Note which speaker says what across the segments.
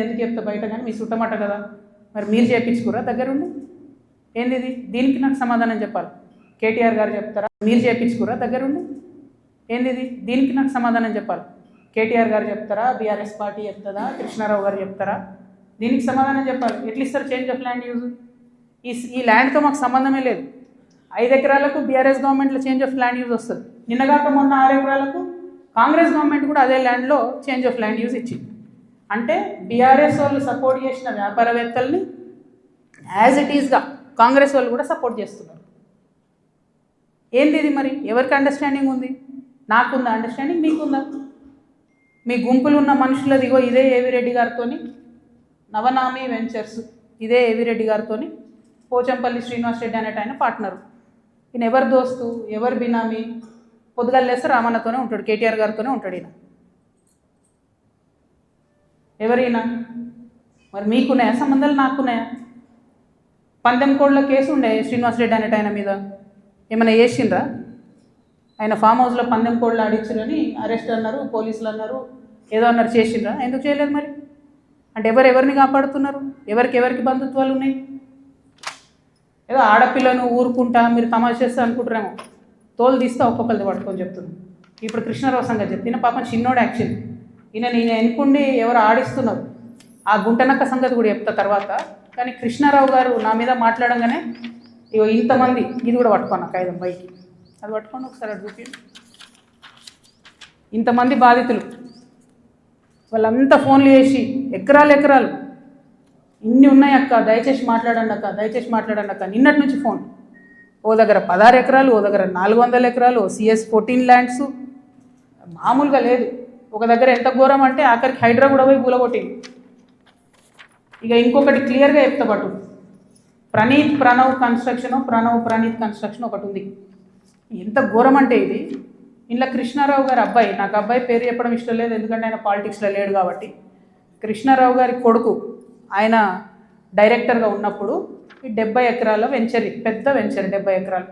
Speaker 1: ఎందుకు చెప్తా బయట కానీ మీ సుట్టమాట కదా, మరి మీరు చేయించుకురా దగ్గరుండి? ఏంది ఇది? దీనికి నాకు సమాధానం చెప్పాలి. కేటీఆర్ గారు చెప్తారా? మీరు చేయించుకురా దగ్గరుండి? ఏంది ఇది? దీనికి నాకు సమాధానం చెప్పాలి. కేటీఆర్ గారు చెప్తారా? బీఆర్ఎస్ పార్టీ చెప్తుందా? కృష్ణారావు గారు చెప్తారా? దీనికి సమాధానం చెప్పాలి. ఎట్లా ఇస్తారు చేంజ్ ఆఫ్ ల్యాండ్ యూజ్? ఈ ల్యాండ్తో మాకు సంబంధమే లేదు. 5 ఎకరాలకు బీఆర్ఎస్ గవర్నమెంట్లో చేంజ్ ఆఫ్ ల్యాండ్ యూజ్ వస్తుంది. నిన్నగాక మొన్న 6 ఎకరాలకు కాంగ్రెస్ గవర్నమెంట్ కూడా అదే ల్యాండ్లో చేంజ్ ఆఫ్ ల్యాండ్ యూజ్ ఇచ్చింది. అంటే బీఆర్ఎస్ వాళ్ళు సపోర్ట్ చేసిన వ్యాపారవేత్తల్ని యాజ్ ఇట్ ఈస్గా కాంగ్రెస్ వాళ్ళు కూడా సపోర్ట్ చేస్తున్నారు. ఏంది ఇది మరి? ఎవరికి అండర్స్టాండింగ్ ఉంది? నాకుందా అండర్స్టాండింగ్? మీకుందా? మీ గుంపులు ఉన్న మనుషులది ఇగో ఇదే ఏవిరెడ్డి గారితోని నవనామి వెంచర్స్, ఇదే ఏవిరెడ్డి గారితోని పోచంపల్లి శ్రీనివాస్ రెడ్డి అనేట ఆయన పార్ట్నరు. ఈయన ఎవరు దోస్తు, ఎవరు బినామీ? పొద్దుగాలు లేస్తే రామన్నతోనే ఉంటాడు, కేటీఆర్ గారితోనే ఉంటాడు ఈయన. ఎవరైనా మరి మీకున్నాయా సంబంధాలు? నాకున్నాయా? పందెం కోడ్ల కేసు ఉండే శ్రీనివాస్ రెడ్డి అనేట ఆయన మీద, ఏమైనా చేసిండ్రా? ఆయన ఫామ్ హౌస్లో పందెం కోడ్లు ఆడించారని అరెస్ట్ అన్నారు, పోలీసులు అన్నారు, ఏదో అన్నారు, చేసిండ్రా? ఎందుకు చేయలేదు మరి? అంటే ఎవరిని కాపాడుతున్నారు? ఎవరికి బంధుత్వాలు ఉన్నాయి? ఏదో ఆడపిల్లను ఊరుకుంటా మీరు తమాషా చేస్తా అనుకుంటారేమో, తోలు తీస్తే ఒక్కొక్కరిది పట్టుకొని చెప్తున్నాను. ఇప్పుడు కృష్ణారావు సంగతి చెప్తున్నా, పాపం చిన్నోడు యాక్చువల్లీ. ఈయన ఎన్నుకుండి ఎవరు ఆడిస్తున్నారు, ఆ గుంటనక్క సంగతి కూడా చెప్తా తర్వాత. కానీ కృష్ణారావు గారు నా మీద మాట్లాడంగానే ఇగో ఇంతమంది, ఇది కూడా పట్టుకోను కాగితం పైకి, అది పట్టుకోండి ఒకసారి, అది చూపి. ఇంతమంది బాధితులు వాళ్ళంతా ఫోన్లు చేసి ఎకరాలు ఇన్ని ఉన్నాయి అక్క, దయచేసి మాట్లాడండి అక్క. నిన్నటి నుంచి ఫోన్, ఓ దగ్గర 16 ఎకరాలు, ఓ దగ్గర 400 ఎకరాలు, CS 14 ల్యాండ్స్, మామూలుగా లేదు. ఒక దగ్గర ఎంత ఘోరం అంటే ఆఖరికి హైడ్రా కూడా పోయి పూలగొట్టింది. ఇక ఇంకొకటి క్లియర్గా చెప్తా పట్టు, ప్రణీత్ కన్స్ట్రక్షన్ ఒకటి ఉంది. ఎంత ఘోరం అంటే ఇది, ఇంట్లో కృష్ణారావు గారి అబ్బాయి, నాకు అబ్బాయి పేరు చెప్పడం ఇష్టం లేదు ఎందుకంటే ఆయన పాలిటిక్స్లో లేడు కాబట్టి, కృష్ణారావు గారి కొడుకు ఆయన డైరెక్టర్గా ఉన్నప్పుడు ఈ 70 ఎకరాల వెంచర్, పెద్ద వెంచర్, 70 ఎకరాలు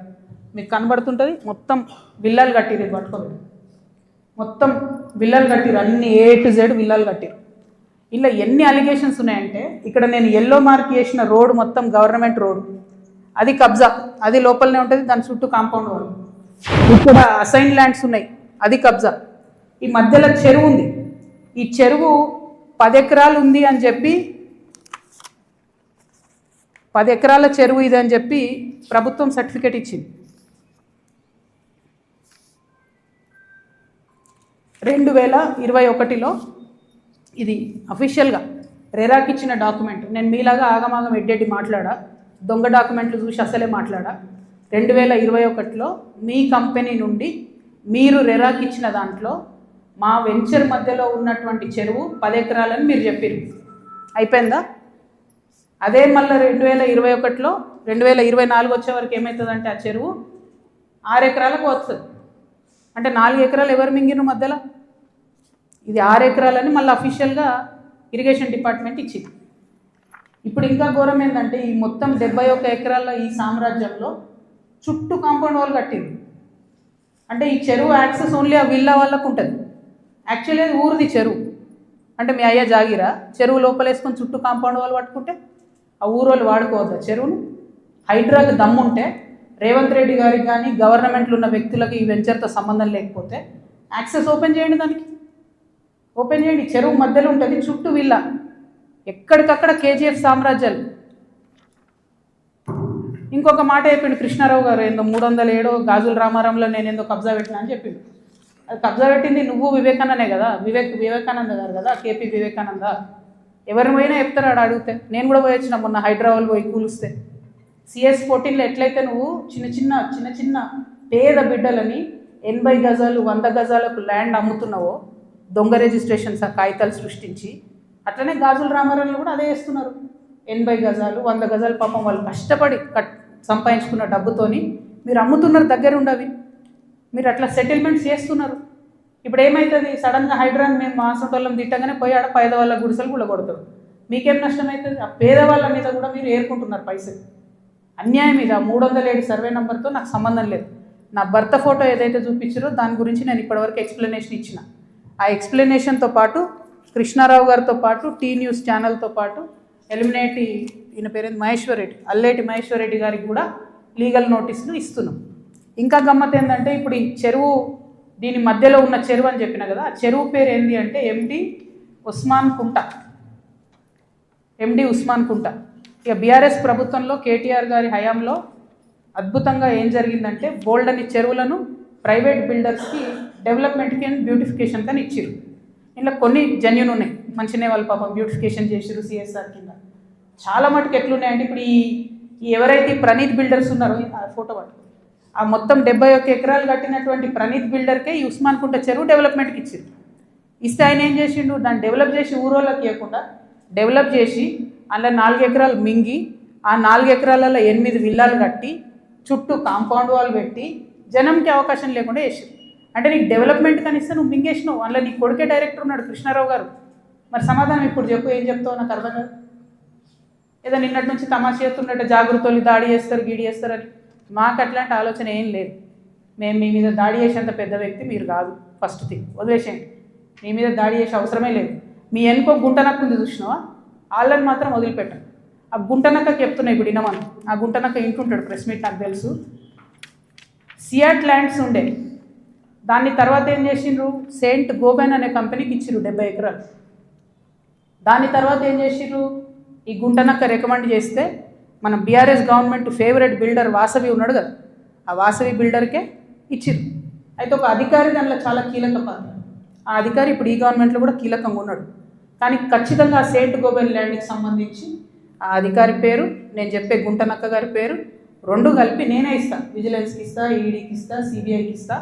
Speaker 1: మీకు కనబడుతుంటుంది. మొత్తం విల్లాలు కట్టిరు, ఇది పట్టుకోలేదు, మొత్తం విల్లాలు కట్టిరు, అన్ని A to Z విల్లాలు కట్టిరు. ఇలా ఎన్ని అలిగేషన్స్ ఉన్నాయంటే, ఇక్కడ నేను ఎల్లో మార్క్ చేసిన రోడ్ మొత్తం గవర్నమెంట్ రోడ్, అది కబ్జా, అది లోపలనే ఉంటుంది, దాని చుట్టూ కాంపౌండ్ వాళ్ళు. ఇక్కడ అసైన్ ల్యాండ్స్ ఉన్నాయి, అది కబ్జా. ఈ మధ్యలో చెరువు ఉంది, ఈ చెరువు 10 ఎకరాలు ఉంది అని చెప్పి, 10 ఎకరాల చెరువు ఇది అని చెప్పి ప్రభుత్వం సర్టిఫికేట్ ఇచ్చింది. 2021లో ఇది అఫీషియల్గా రెరాకి ఇచ్చిన డాక్యుమెంట్. నేను మీలాగా ఆగమాగం ఎడ్డెడ్డి మాట్లాడా, దొంగ డాక్యుమెంట్లు చూసి అసలే మాట్లాడా. 2021లో మీ కంపెనీ నుండి మీరు రెరాకి ఇచ్చిన దాంట్లో మా వెంచర్ మధ్యలో ఉన్నటువంటి చెరువు 10 ఎకరాలని మీరు చెప్పారు. అయిపోయిందా? అదే మళ్ళీ 2021లో 2024 వచ్చే వరకు ఏమవుతుందంటే ఆ చెరువు 6 ఎకరాలకు వస్తుంది. అంటే 4 ఎకరాలు ఎవరు మింగిన మధ్యలో, ఇది 6 ఎకరాలని మళ్ళీ అఫీషియల్గా ఇరిగేషన్ డిపార్ట్మెంట్ ఇచ్చింది. ఇప్పుడు ఇంకా ఘోరం ఏంటంటే, ఈ మొత్తం 71 ఎకరాల ఈ సామ్రాజ్యంలో చుట్టూ కాంపౌండ్ వాల్ కట్టింది. అంటే ఈ చెరువు యాక్సెస్ ఓన్లీ ఆ విల్లా వాళ్ళకు ఉంటుంది. యాక్చువల్లీ అది ఊరిది చెరువు, అంటే మీ అయ్యా జాగిరా, చెరువు లోపలేసుకొని చుట్టూ కాంపౌండ్ వాల్ పట్టుకుంటే ఆ ఊరోళ్ళు వాడుకోవద్దా చెరువును? హైడ్రాకి దమ్ముంటే రేవంత్ రెడ్డి గారికి కానీ గవర్నమెంట్లో ఉన్న వ్యక్తులకి ఈ వెంచర్తో సంబంధం లేకపోతే యాక్సెస్ ఓపెన్ చేయండి, దానికి ఓపెన్ చేయండి. చెరువు మధ్యలో ఉంటుంది, చుట్టూ విల్లా, ఎక్కడికక్కడ KGF సామ్రాజ్యాలు. ఇంకొక మాట చెప్పిండు కృష్ణారావు గారు, ఏందో 307 గాజుల రామారంలో నేను ఏందో కబ్జా పెట్టినా అని చెప్పిండు. అది కబ్జా పెట్టింది నువ్వు వివేకానందే కదా, వివేకానంద గారు కదా, KP వివేకానంద. ఎవరిని పోయినా చెప్తారు ఆడ అడిగితే. నేను కూడా పోయి వచ్చిన మొన్న హైదరాబాద్ పోయి కూలిస్తే. CS 14లో ఎట్లయితే నువ్వు చిన్న చిన్న పేద బిడ్డలని 80 గజాలు 100 గజాలకు ల్యాండ్ అమ్ముతున్నావో, దొంగ రిజిస్ట్రేషన్స్ ఆ కాగితాలు సృష్టించి, అట్లనే గాజుల రామారంలో కూడా అదే చేస్తున్నారు. 80 గజాలు 100 గజాలు పాపం వాళ్ళు కష్టపడి సంపాదించుకున్న డబ్బుతోని మీరు అమ్ముతున్నారు, దగ్గర ఉండవి మీరు అట్లా సెటిల్మెంట్స్ చేస్తున్నారు. ఇప్పుడు ఏమవుతుంది, సడన్గా హైడ్రాన్ మేము మాసంటోళ్ళం తిట్టగానే పోయి ఆడ పేదవాళ్ళ గుడిసెలు కూడా కొడతారు. మీకేం నష్టం అవుతుంది? ఆ పేదవాళ్ళ మీద కూడా మీరు ఏరుకుంటున్నారు పైసలు. అన్యాయం ఇది. 307 సర్వే నెంబర్తో నాకు సంబంధం లేదు. నా భర్త ఫోటో ఏదైతే చూపించారో దాని గురించి నేను ఇప్పటివరకు ఎక్స్ప్లెనేషన్ ఇచ్చిన. ఆ ఎక్స్ప్లెనేషన్తో పాటు కృష్ణారావు గారితో పాటు టీ న్యూస్ ఛానల్తో పాటు ఎలిమినేటి ఈయన పేరేంది మహేశ్వర్ రెడ్డి, అల్లేటి మహేశ్వర్ రెడ్డి గారికి కూడా లీగల్ నోటీసులు ఇస్తున్నాం. ఇంకా గమ్మత్ ఏంటంటే ఇప్పుడు ఈ చెరువు, దీని మధ్యలో ఉన్న చెరువు అని చెప్పిన కదా, ఆ చెరువు పేరు ఏంటి అంటే ఎండి ఉస్మాన్ కుంట. ఇక బీఆర్ఎస్ ప్రభుత్వంలో కేటీఆర్ గారి హయాంలో అద్భుతంగా ఏం జరిగిందంటే బోల్డని చెరువులను ప్రైవేట్ బిల్డర్స్కి డెవలప్మెంట్కి అండ్ బ్యూటిఫికేషన్ కానీ ఇచ్చారు. ఇలా కొన్ని జెన్యూన్ ఉన్నాయి, మంచినే వాళ్ళు పాపం బ్యూటిఫికేషన్ చేసారు సిఎస్ఆర్ కింద. చాలా మటుకు ఎట్లున్నాయంటే ఇప్పుడు ఈ ఎవరైతే ప్రణీత్ బిల్డర్స్ ఉన్నారో, ఆ ఫోటో పట్టు, ఆ మొత్తం 71 ఎకరాలు కట్టినటువంటి ప్రణీత్ బిల్డర్కే ఈ ఉస్మాన్ కుంట చెరువు డెవలప్మెంట్కి ఇచ్చారు. ఇస్తే ఆయన ఏం చేసిండు, దాన్ని డెవలప్ చేసి ఊరోళ్ళకి ఇవ్వకుండా డెవలప్ చేసి అందులో 4 ఎకరాలు మింగి ఆ 4 ఎకరాలలో 8 విల్లాలు కట్టి చుట్టూ కాంపౌండ్ వాల్ పెట్టి జనంకి అవకాశం లేకుండా చేసారు. అంటే నీకు డెవలప్మెంట్ కనిస్తే నువ్వు మింగేసినావు. అందులో నీ కొడుకే డైరెక్టర్ ఉన్నాడు కృష్ణారావు గారు. మరి సమాధానం ఇప్పుడు చెప్పు, ఏం చెప్తావు నాకు అర్థం కాదు. ఏదో నిన్నటి నుంచి తమాషా చేస్తున్నట్టు జాగృతలు దాడి చేస్తారు గీడి చేస్తారని. మాకు అట్లాంటి ఆలోచన ఏం లేదు. మేము మీ మీద దాడి చేసేంత పెద్ద వ్యక్తి మీరు కాదు. ఫస్ట్ థింగ్ వదిలేసేయండి, మీ మీద దాడి చేసే అవసరమే లేదు. మీ ఎన్నుకో గుంటనక్క ఉంది చూసినావా, వాళ్ళని మాత్రం వదిలిపెట్టండి. ఆ గుంటనక్కకి చెప్తున్నాయి ఇప్పుడు ఇనమని. ఆ గుంటనక్క ఇంటుంటాడు, ప్రెస్ మీట్ నాకు తెలుసు. సియాట్ ల్యాండ్స్ ఉండే, దాన్ని తర్వాత ఏం చేసిండ్రు, సెయింట్ గోబెన్ అనే కంపెనీకి ఇచ్చిర్రు 70 ఎకరాలు. దాని తర్వాత ఏం చేసిర్రు, ఈ గుంటనక్క రికమెండ్ చేస్తే మన BRS government favourite builder Vasavi ఉన్నాడు కదా, ఆ వాసవి బిల్డర్కే ఇచ్చిర్రు. అయితే ఒక అధికారి దానిలో చాలా కీలక పాత్ర. ఆ అధికారి ఇప్పుడు ఈ గవర్నమెంట్లో కూడా కీలకంగా ఉన్నాడు. కానీ ఖచ్చితంగా ఆ సెయింట్ గోబెన్ ల్యాండ్కి సంబంధించి ఆ అధికారి పేరు, నేను చెప్పే గుంటనక్క గారి పేరు 2 కలిపి నేనే ఇస్తాను. విజిలెన్స్కి ఇస్తా, ఈడీకి ఇస్తా, సిబిఐకి ఇస్తా.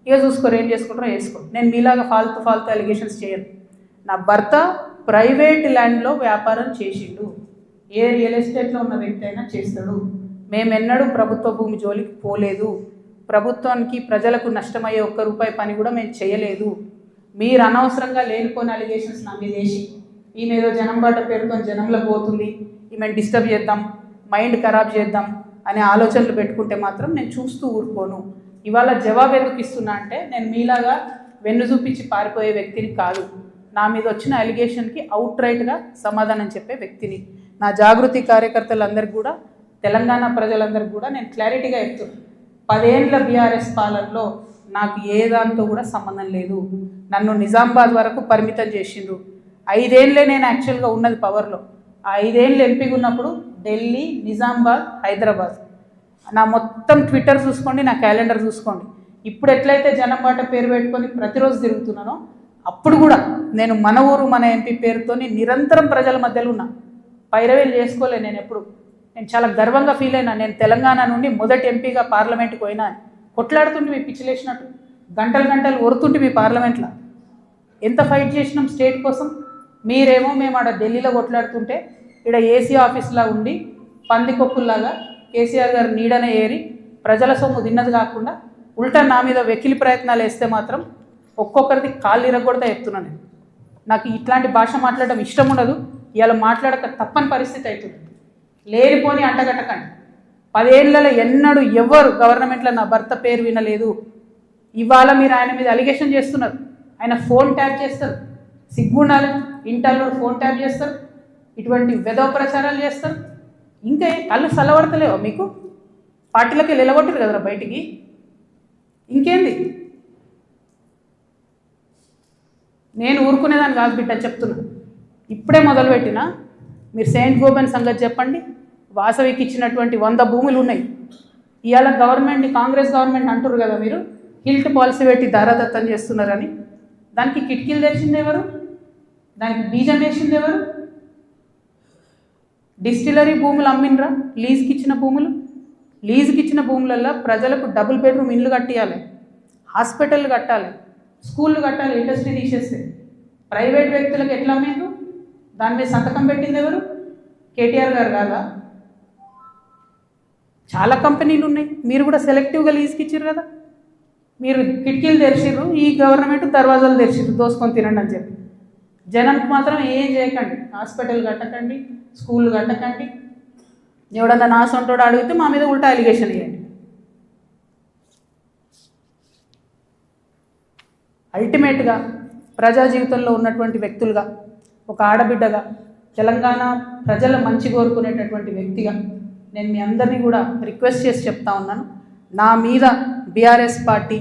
Speaker 1: ఇక చూసుకోరు, ఏం చేసుకుంటారో వేసుకో. నేను మీలాగా ఫాల్తు అలిగేషన్స్ చేయను. నా భర్త ప్రైవేట్ ల్యాండ్లో వ్యాపారం చేసిండు. ఏ రియల్ ఎస్టేట్లో ఉన్న వ్యక్తి అయినా చేస్తాడు. మేమెన్నడూ ప్రభుత్వ భూమి జోలికి పోలేదు. ప్రభుత్వానికి ప్రజలకు నష్టమయ్యే ₹1 పని కూడా మేము చేయలేదు. మీరు అనవసరంగా లేనిపోయిన అలిగేషన్స్ నా మీద వేసి ఈమె ఏదో జనం బాట పేరుతో జనంలో పోతుంది, ఈమెను డిస్టర్బ్ చేద్దాం, మైండ్ ఖరాబ్ చేద్దాం అనే ఆలోచనలు పెట్టుకుంటే మాత్రం నేను చూస్తూ ఊరుకోను. ఇవాళ జవాబు ఎందుకు ఇస్తున్నా అంటే నేను మీలాగా వెన్ను చూపించి పారిపోయే వ్యక్తిని కాదు. నా మీద వచ్చిన అలిగేషన్కి అవుట్ రైట్గా సమాధానం చెప్పే వ్యక్తిని. నా జాగృతి కార్యకర్తలందరికీ కూడా, తెలంగాణ ప్రజలందరికీ కూడా నేను క్లారిటీగా చెప్తున్నాను. 10 ఏళ్ళ బీఆర్ఎస్ పాలనలో నాకు ఏ దాంతో కూడా సంబంధం లేదు. నన్ను నిజామాబాద్ వరకు పరిమితం చేసిండ్రు. 5 ఏళ్ళే నేను యాక్చువల్గా ఉన్నది పవర్లో. ఆ 5 ఏళ్ళు ఎంపీగా ఉన్నప్పుడు ఢిల్లీ, నిజామాబాద్, హైదరాబాద్. నా మొత్తం ట్విట్టర్ చూసుకోండి, నా క్యాలెండర్ చూసుకోండి. ఇప్పుడు ఎట్లయితే జనం బాట పేరు పెట్టుకొని ప్రతిరోజు తిరుగుతున్నానో అప్పుడు కూడా నేను మన ఊరు మన ఎంపీ పేరుతో నిరంతరం ప్రజల మధ్యలో ఉన్నా. పైరవేలు చేసుకోలే నేను ఎప్పుడు. నేను చాలా గర్వంగా ఫీల్ అయినా. నేను తెలంగాణ నుండి మొదటి ఎంపీగా పార్లమెంట్కి పోయినా. కొట్లాడుతుంటే మీ పిచ్చిలేసినట్టు గంటలు ఒరుతుంటే మీ పార్లమెంట్లో ఎంత ఫైట్ చేసినాం స్టేట్ కోసం. మీరేమో మేము ఆడ ఢిల్లీలో కొట్లాడుతుంటే ఇక్కడ ఏసీ ఆఫీస్లా ఉండి పందికొప్పుల్లాగా కేసీఆర్ గారు నీడనే ఏరి ప్రజల సొమ్ము తిన్నది కాకుండా ఉల్టా నా మీద వెకిలి ప్రయత్నాలు వేస్తే మాత్రం ఒక్కొక్కరిది కాళ్ళు ఇరగొడతా చెప్తున్నాను. నాకు ఇట్లాంటి భాష మాట్లాడడం ఇష్టం ఉండదు. ఇవాళ మాట్లాడక తప్పని పరిస్థితి అవుతుంది. లేనిపోని అంటగట్టకండి. 10 ఏళ్లలో ఎన్నడూ ఎవరు గవర్నమెంట్లో నా భర్త పేరు వినలేదు. ఇవాళ మీరు ఆయన మీద అలిగేషన్ చేస్తున్నారు. ఆయన ఫోన్ ట్యాప్ చేస్తారు, సిగ్గుండాలి. ఇంటర్లో ఫోన్ ట్యాప్ చేస్తారు, ఇటువంటి వెధవ ప్రచారాలు చేస్తారు. ఇంకా కళ్ళు చల్లబడతలేవా మీకు? పార్టీలకి నిలగొట్టరు కదరా బయటికి. ఇంకేంది? నేను ఊరుకునేదాన్ని కాదు బిడ్డ, చెప్తున్నా. ఇప్పుడే మొదలుపెట్టినా. మీరు సెయింట్ గోబెన్ సంగతి చెప్పండి. వాసవికి ఇచ్చినటువంటి 100 భూములు ఉన్నాయి. ఇవాళ గవర్నమెంట్ని, కాంగ్రెస్ గవర్నమెంట్ అంటున్నారు కదా మీరు, హిల్ట్ పాలసీ పెట్టి దారాదత్తం చేస్తున్నారని. దానికి కిటికీలు తెరిచింది ఎవరు? దానికి బీజం వేసింది ఎవరు? డిస్టిలరీ భూములు అమ్మినరా? లీజుకి ఇచ్చిన భూములు. లీజుకి ఇచ్చిన భూములలో ప్రజలకు డబుల్ బెడ్రూమ్ ఇండ్లు కట్టియాలి, హాస్పిటల్ కట్టాలి, స్కూళ్ళు కట్టాలి. ఇండస్ట్రీ తీసేస్తే ప్రైవేట్ వ్యక్తులకు ఎట్లా అమ్మిండ్రు? దాని మీద సంతకం పెట్టింది ఎవరు? కేటీఆర్ గారు కాదా? చాలా కంపెనీలు ఉన్నాయి. మీరు కూడా సెలెక్టివ్గా లీజుకి ఇచ్చారు కదా. మీరు కిటికీలు తెరిచిర్రు, ఈ గవర్నమెంట్ దర్వాజాలు తెరిచిర్రు దోసుకొని తినండి అని చెప్పి. జనానికి మాత్రం ఏం చేయకండి. హాస్పిటల్ కట్టకండి, స్కూళ్ళు కట్టకండి. ఎవడన్నా నా సొంతోడు అడిగితే మా మీద ఉల్టా అలిగేషన్ ఇవ్వండి. అల్టిమేట్గా ప్రజా జీవితంలో ఉన్నటువంటి వ్యక్తులుగా, ఒక ఆడబిడ్డగా, తెలంగాణ ప్రజల మంచి కోరుకునేటటువంటి వ్యక్తిగా నేను మీ అందరినీ కూడా రిక్వెస్ట్ చేసి చెప్తా ఉన్నాను. నా మీద బీఆర్ఎస్ పార్టీ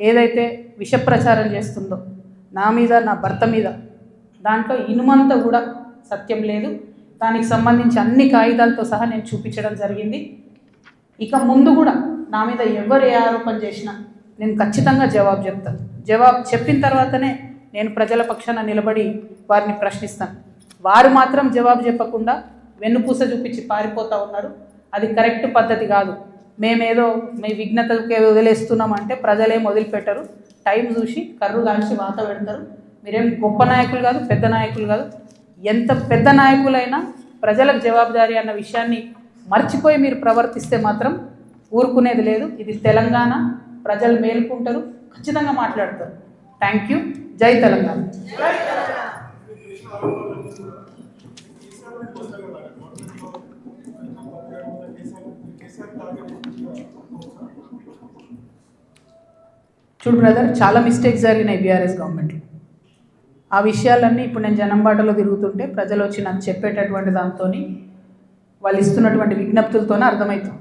Speaker 1: ఏదైతే విష ప్రచారం చేస్తుందో, నా మీద, నా భర్త మీద, దాంట్లో ఇనుమంతా కూడా సత్యం లేదు. దానికి సంబంధించి అన్ని కాగితాలతో సహా నేను చూపించడం జరిగింది. ఇక ముందు కూడా నా మీద ఎవరు ఏ ఆరోపణ చేసినా నేను ఖచ్చితంగా జవాబు చెప్తాను. జవాబు చెప్పిన తర్వాతనే నేను ప్రజల పక్షాన నిలబడి వారిని ప్రశ్నిస్తాను. వారు మాత్రం జవాబు చెప్పకుండా వెన్నుపూస చూపించి పారిపోతూ ఉన్నారు. అది కరెక్ట్ పద్ధతి కాదు. మేమేదో మీ విఘ్నతకే వదిలేస్తున్నామంటే ప్రజలేం వదిలిపెట్టరు. టైం చూసి కర్రు కాల్చి వాత పెడతారు. మీరేం గొప్ప నాయకులు కాదు, పెద్ద నాయకులు కాదు. ఎంత పెద్ద నాయకులైనా ప్రజలకు జవాబుదారీ అన్న విషయాన్ని మర్చిపోయి మీరు ప్రవర్తిస్తే మాత్రం ఊరుకునేది లేదు. ఇది తెలంగాణ, ప్రజలు మేలుకుంటారు, ఖచ్చితంగా మాట్లాడతారు. Thank you. జై తెలంగాణ. చూడు బ్రదర్, చాలా మిస్టేక్స్ జరిగినాయి బీఆర్ఎస్ గవర్నమెంట్లో. ఆ విషయాలన్నీ ఇప్పుడు నేను జనంబాటలో తిరుగుతుంటే ప్రజలు వచ్చి నాకు చెప్పేటటువంటి దాంతో, వాళ్ళు ఇస్తున్నటువంటి విజ్ఞప్తులతోనే అర్థమవుతుంది.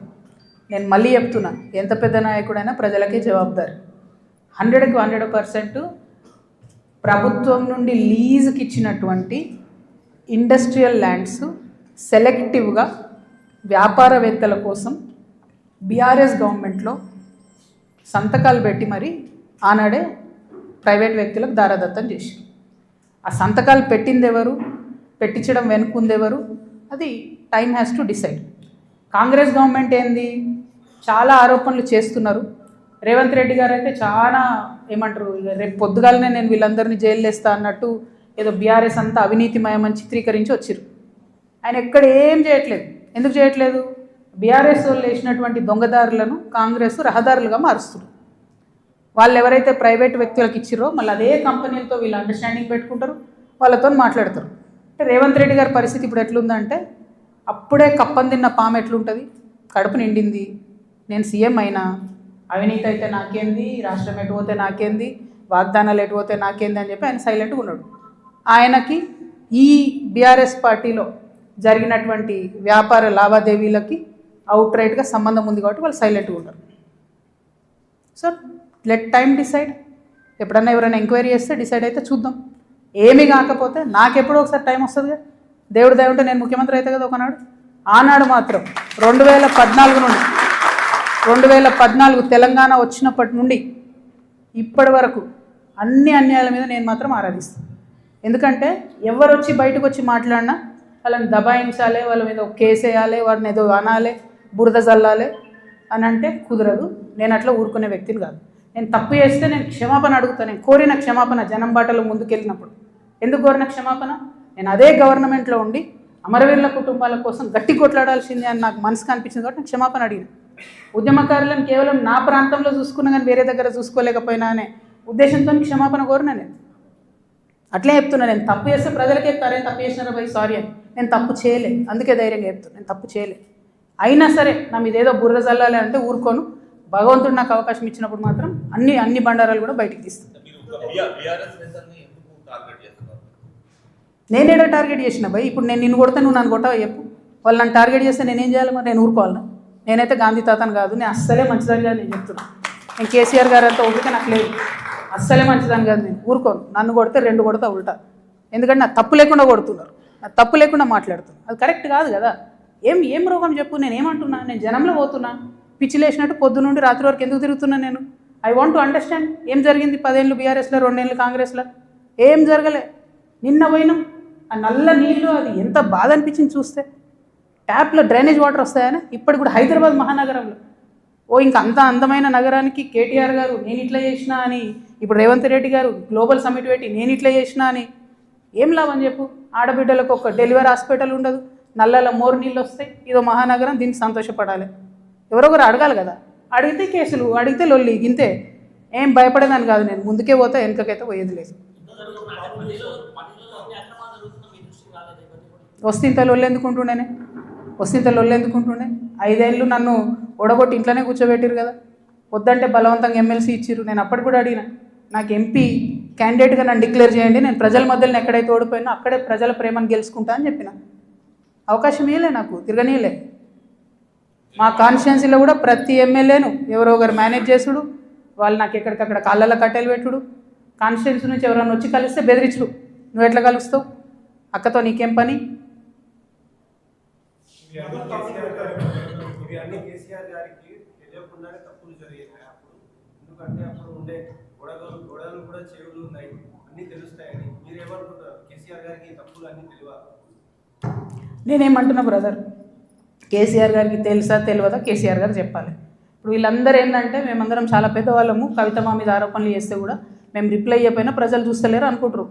Speaker 1: నేను మళ్ళీ చెప్తున్నా, ఎంత పెద్ద నాయకుడైనా ప్రజలకే జవాబుదారి. 100కి 100% ప్రభుత్వం నుండి లీజుకి ఇచ్చినటువంటి ఇండస్ట్రియల్ ల్యాండ్స్ సెలెక్టివ్గా వ్యాపారవేత్తల కోసం బీఆర్ఎస్ గవర్నమెంట్లో సంతకాలు పెట్టి మరి ఆనాడే ప్రైవేట్ వ్యక్తులకు దారాదత్తం చేసి, ఆ సంతకాలు పెట్టింది ఎవరు, పెట్టించడం వెనుకుందెవరు, అది time has to decide. Congress government ఏంది, చాలా ఆరోపణలు చేస్తున్నారు. రేవంత్ రెడ్డి గారు అయితే చాలా ఏమంటారు, రేపు పొద్దుగాలనే నేను వీళ్ళందరినీ జైలు వేస్తా అన్నట్టు ఏదో బీఆర్ఎస్ అంతా అవినీతిమయమని చిత్రీకరించి వచ్చారు. ఆయన ఎక్కడ ఏం చేయట్లేదు. ఎందుకు చేయట్లేదు? బీఆర్ఎస్ వాళ్ళు వేసినటువంటి దొంగదారులను కాంగ్రెస్ రహదారులుగా మారుస్తున్నారు. వాళ్ళు ఎవరైతే ప్రైవేట్ వ్యక్తులకు ఇచ్చిరో మళ్ళీ అదే కంపెనీలతో వీళ్ళు అండర్స్టాండింగ్ పెట్టుకుంటారు, వాళ్ళతో మాట్లాడతారు. అంటే రేవంత్ రెడ్డి గారి పరిస్థితి ఇప్పుడు ఎట్లుందంటే, అప్పుడే కప్పని తిన్న పాము ఎట్లుంటుంది, కడుపు నిండింది, నేను సీఎం అయినా, అవినీతి అయితే నాకేంది, రాష్ట్రం ఎటు పోతే నాకేంది, వాగ్దానాలు ఎటు పోతే నాకేంది అని చెప్పి ఆయన సైలెంట్గా ఉన్నాడు. ఆయనకి ఈ బీఆర్ఎస్ పార్టీలో జరిగినటువంటి వ్యాపార లావాదేవీలకి అవుట్ రైట్గా సంబంధం ఉంది కాబట్టి వాళ్ళు సైలెంట్గా ఉంటారు. So let time decide. ఎప్పుడన్నా ఎవరైనా ఎంక్వైరీ చేస్తే డిసైడ్ అయితే చూద్దాం. ఏమీ కాకపోతే నాకెప్పుడో ఒకసారి టైం వస్తుంది కదా, దేవుడు దయ ఉంటే నేను ముఖ్యమంత్రి అయితే కదా ఒకనాడు. ఆనాడు మాత్రం 2014 నుండి 2014 తెలంగాణ వచ్చినప్పటి నుండి ఇప్పటి వరకు అన్ని అన్యాయాల మీద నేను మాత్రం ఆరాధిస్తాను. ఎందుకంటే ఎవరు వచ్చి బయటకు వచ్చి మాట్లాడినా వాళ్ళని దబాయించాలి, వాళ్ళ మీద ఒక కేసు వేయాలి, వారిని ఏదో అనాలి, బురద జల్లాలి అని అంటే కుదరదు. నేను అట్లా ఊరుకునే వ్యక్తిని కాదు. నేను తప్పు చేస్తే నేను క్షమాపణ అడుగుతాను. నేను కోరిన క్షమాపణ జనం బాటలో ముందుకెళ్ళినప్పుడు. ఎందుకు కోరిన క్షమాపణ? నేను అదే గవర్నమెంట్లో ఉండి అమరవీరుల కుటుంబాల కోసం గట్టి కొట్లాడాల్సిందే అని నాకు మనసుకు అనిపించింది కాబట్టి నేను క్షమాపణ అడిగిన. ఉద్యమకారులను కేవలం నా ప్రాంతంలో చూసుకున్నా కానీ వేరే దగ్గర చూసుకోలేకపోయినా అనే ఉద్దేశంతో క్షమాపణ కోరిన. నేను అట్లే చెప్తున్నా, నేను తప్పు చేస్తే ప్రజలకే చెప్తారే తప్పు చేసినారా భయ్ సారీ అని. నేను తప్పు చేయలే, అందుకే ధైర్యంగా చెప్తాను నేను తప్పు చేయలే. అయినా సరే నా మీద ఏదో బుర్ర జల్లాలి అంటే ఊరుకోను. భగవంతుడు నాకు అవకాశం ఇచ్చినప్పుడు మాత్రం అన్ని బండారాలు కూడా బయటికి తీస్తాను. నేనేడా టార్గెట్ చేసిన భయ్? ఇప్పుడు నేను నిన్ను కొడితే నువ్వు నన్ను కొట్టవా చెప్పు? వాళ్ళు నన్ను టార్గెట్ చేస్తే నేనేం చేయాలి మరి? నేను ఊరుకోవాలన్నా? నేనైతే గాంధీ తాతను కాదు, నేను అస్సలే మంచిదని కాదు నేను చెప్తున్నాను. నేను కేసీఆర్ గారు అంతా ఓపిక నాకు లేదు, అస్సలే మంచిదని కాదు. నేను ఊరుకోను. నన్ను కొడితే 2 కొడతా ఉల్టా. ఎందుకంటే నా తప్పు లేకుండా కొడుతున్నారు, నా తప్పు లేకుండా మాట్లాడుతున్నారు. అది కరెక్ట్ కాదు కదా. ఏం రోగం చెప్పు? నేను ఏమంటున్నా? నేను జనంలో పోతున్నా, పిచ్చిలేసినట్టు పొద్దు నుండి రాత్రి వరకు ఎందుకు తిరుగుతున్నా నేను? ఐ వాంట్ టు అండర్స్టాండ్ ఏం జరిగింది. 10 ఏళ్ళు బీఆర్ఎస్లో, 2 ఏళ్ళు కాంగ్రెస్లో ఏం జరగలే. నిన్న పోయినాం, ఆ నల్ల నీళ్ళు అది ఎంత బాధ అనిపించింది చూస్తే. ట్యాప్లో డ్రైనేజ్ వాటర్ వస్తాయని ఇప్పటికి కూడా హైదరాబాద్ మహానగరంలో ఇంకా అంత అందమైన నగరానికి కేటీఆర్ గారు నేను ఇట్లా చేసినా అని, ఇప్పుడు రేవంత్ రెడ్డి గారు గ్లోబల్ సమిట్ పెట్టి నేను ఇట్లా చేసినా అని ఏం లాభం చెప్పు? ఆడబిడ్డలకు ఒక డెలివరీ హాస్పిటల్ ఉండదు, నల్లలో మోరు నీళ్ళు వస్తాయి, ఇదో మహానగరం, దీనికి సంతోషపడాలి. ఎవరొకరు అడగాలి కదా. అడిగితే కేసులు, అడిగితే లొల్లి, ఇంతే. ఏం భయపడేదాన్ని కాదు నేను. ముందుకే పోతా, వెనుకకైతే పోయేది లేదు. వస్తే లొల్లెందుకుంటుండేనే? 5 ఏళ్ళు నన్ను ఓడగొట్టి ఇంట్లోనే కూర్చోబెట్టిరు కదా. వద్దంటే బలవంతంగా ఎమ్మెల్సీ ఇచ్చిర్రు. నేను అప్పటి కూడా అడిగిన, నాకు ఎంపీ క్యాండిడేట్గా నన్ను డిక్లేర్ చేయండి, నేను ప్రజల మధ్యలో ఎక్కడైతే ఓడిపోయినా అక్కడే ప్రజల ప్రేమను గెలుచుకుంటా అని చెప్పిన. అవకాశం ఇవ్వలే, నాకు తిరగనీయలే. మా కాన్స్టిట్యున్సీలో కూడా ప్రతి ఎమ్మెల్యేను ఎవరో ఒకరు మేనేజ్ చేసుడు, వాళ్ళు నాకు ఎక్కడికక్కడ కాళ్ళల్లో కట్టెలు పెట్టుడు, కాన్స్టిట్యున్సీ నుంచి ఎవరైనా వచ్చి కలిస్తే బెదిరించుడు. నువ్వు ఎట్లా కలుస్తావు, అక్కతో నీకేం పని? నేనేమంటున్నా బ్రదర్, కేసీఆర్ గారికి తెలుసా తెలియదా కేసీఆర్ గారు చెప్పాలి. ఇప్పుడు వీళ్ళందరూ ఏంటంటే మేమందరం చాలా పెద్దవాళ్ళము, కవిత మా మీద ఆరోపణలు చేస్తే కూడా మేము రిప్లై ఇవ్వకపోయినా ప్రజలు చూస్తలేరు అనుకుంటారు.